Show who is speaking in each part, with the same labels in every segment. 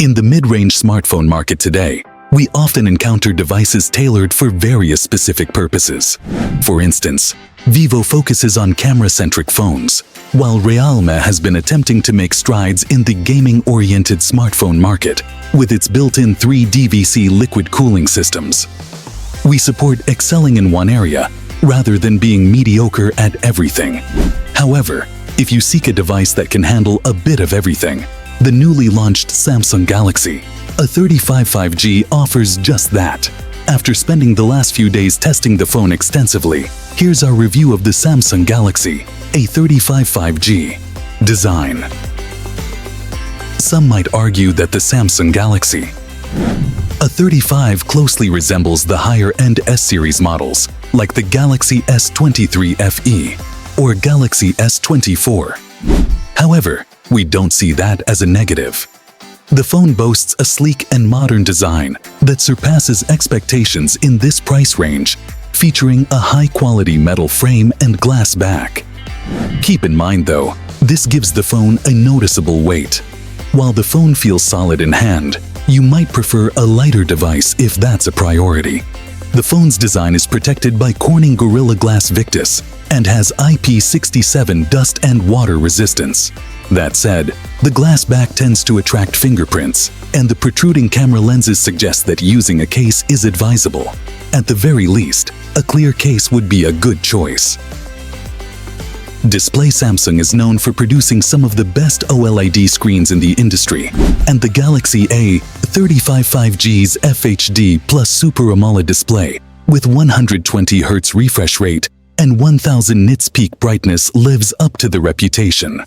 Speaker 1: In the mid-range smartphone market today, we often encounter devices tailored for various specific purposes. For instance, Vivo focuses on camera-centric phones, while Realme has been attempting to make strides in the gaming-oriented smartphone market with its built-in 3DVC liquid cooling systems. We support excelling in one area rather than being mediocre at everything. However, if you seek a device that can handle a bit of everything, the newly launched Samsung Galaxy A35 5G offers just that. After spending the last few days testing the phone extensively, here's our review of the Samsung Galaxy A35 5G. Design. Some might argue that the Samsung Galaxy A35 closely resembles the higher-end S-series models like the Galaxy S23 FE or Galaxy S24. However, we don't see that as a negative. The phone boasts a sleek and modern design that surpasses expectations in this price range, featuring a high-quality metal frame and glass back. Keep in mind though, this gives the phone a noticeable weight. While the phone feels solid in hand, you might prefer a lighter device if that's a priority. The phone's design is protected by Corning Gorilla Glass Victus and has IP67 dust and water resistance. That said, the glass back tends to attract fingerprints, and the protruding camera lenses suggest that using a case is advisable. At the very least, a clear case would be a good choice. Display. Samsung is known for producing some of the best OLED screens in the industry, and the Galaxy A35 5G's FHD Plus Super AMOLED display with 120Hz refresh rate and 1000 nits peak brightness lives up to the reputation.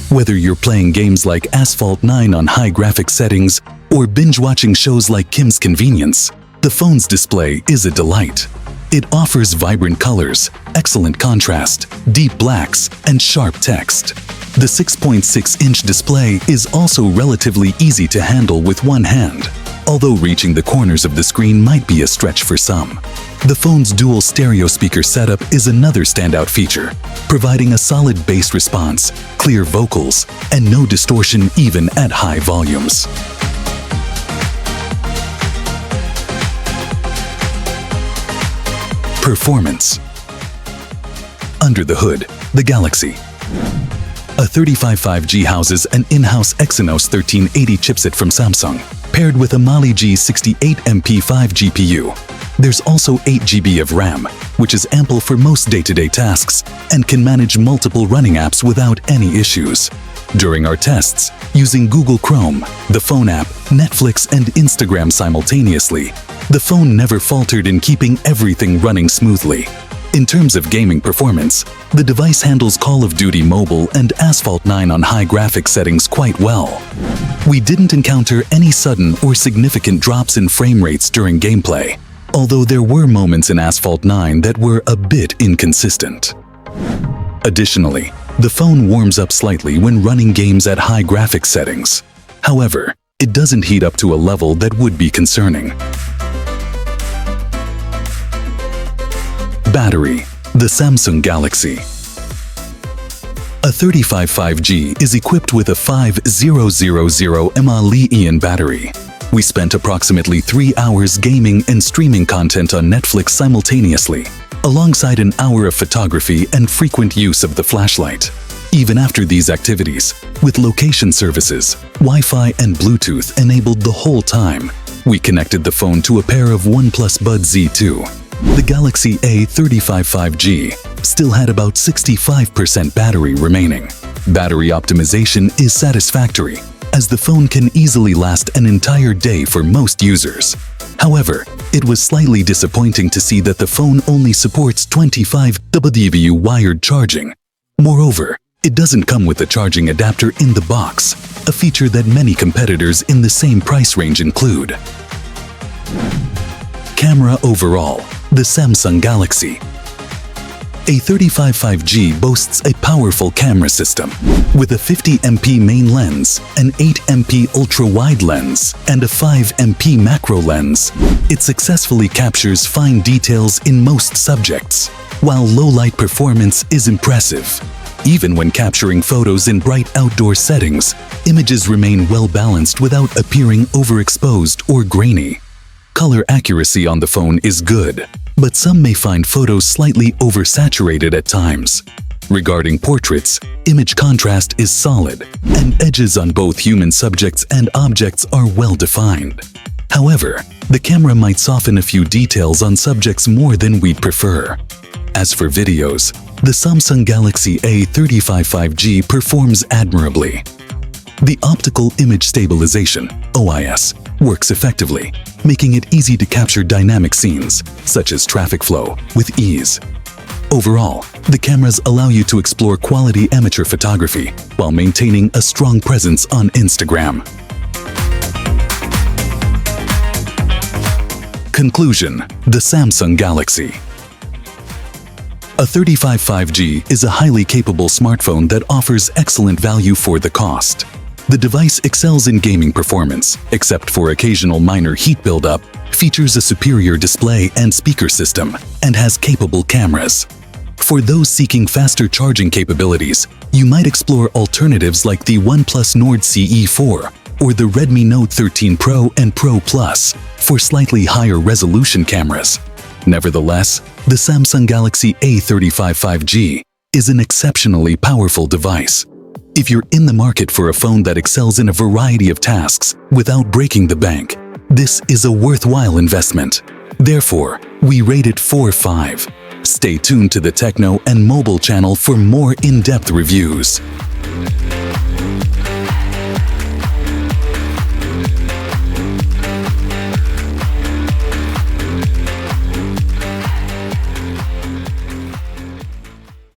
Speaker 1: Whether you're playing games like Asphalt 9 on high graphics settings or binge-watching shows like Kim's Convenience, the phone's display is a delight. It offers vibrant colors, excellent contrast, deep blacks, and sharp text. The 6.6-inch display is also relatively easy to handle with one hand, although reaching the corners of the screen might be a stretch for some. The phone's dual stereo speaker setup is another standout feature, providing a solid bass response, clear vocals, and no distortion even at high volumes. Performance. Under the hood, the Galaxy A35 5G houses an in-house Exynos 1380 chipset from Samsung, paired with a Mali G68MP5 GPU. There's also 8GB of RAM, which is ample for most day-to-day tasks and can manage multiple running apps without any issues. During our tests, using Google Chrome, the phone app, Netflix, and Instagram simultaneously, the phone never faltered in keeping everything running smoothly. In terms of gaming performance, the device handles Call of Duty Mobile and Asphalt 9 on high graphics settings quite well. We didn't encounter any sudden or significant drops in frame rates during gameplay, although there were moments in Asphalt 9 that were a bit inconsistent. Additionally, the phone warms up slightly when running games at high graphics settings. However, it doesn't heat up to a level that would be concerning. Battery. The Samsung Galaxy A35 5G is equipped with a 5000 mAh battery. We spent approximately 3 hours gaming and streaming content on Netflix simultaneously, alongside an hour of photography and frequent use of the flashlight. Even after these activities, with location services, Wi-Fi and Bluetooth enabled the whole time, we connected the phone to a pair of OnePlus Buds Z2. The Galaxy A35 5G still had about 65% battery remaining. Battery optimization is satisfactory, as the phone can easily last an entire day for most users. However, it was slightly disappointing to see that the phone only supports 25W wired charging. Moreover, it doesn't come with a charging adapter in the box, a feature that many competitors in the same price range include. Camera. Overall, the Samsung Galaxy A35 5G boasts a powerful camera system with a 50MP main lens, an 8MP ultra-wide lens, and a 5MP macro lens. It successfully captures fine details in most subjects, while low-light performance is impressive. Even when capturing photos in bright outdoor settings, images remain well balanced without appearing overexposed or grainy. Color accuracy on the phone is good, but some may find photos slightly oversaturated at times. Regarding portraits, image contrast is solid, and edges on both human subjects and objects are well defined. However, the camera might soften a few details on subjects more than we'd prefer. As for videos, the Samsung Galaxy A35 5G performs admirably. The Optical Image Stabilization (OIS) works effectively, making it easy to capture dynamic scenes, such as traffic flow, with ease. Overall, the cameras allow you to explore quality amateur photography while maintaining a strong presence on Instagram. Conclusion: the Samsung Galaxy A35 5G is a highly capable smartphone that offers excellent value for the cost. The device excels in gaming performance, except for occasional minor heat buildup, features a superior display and speaker system, and has capable cameras. For those seeking faster charging capabilities, you might explore alternatives like the OnePlus Nord CE4 or the Redmi Note 13 Pro and Pro Plus for slightly higher resolution cameras. Nevertheless, the Samsung Galaxy A35 5G is an exceptionally powerful device. If you're in the market for a phone that excels in a variety of tasks without breaking the bank, this is a worthwhile investment. Therefore, we rate it 4.5. Stay tuned to the Techno and Mobile channel for more in-depth reviews.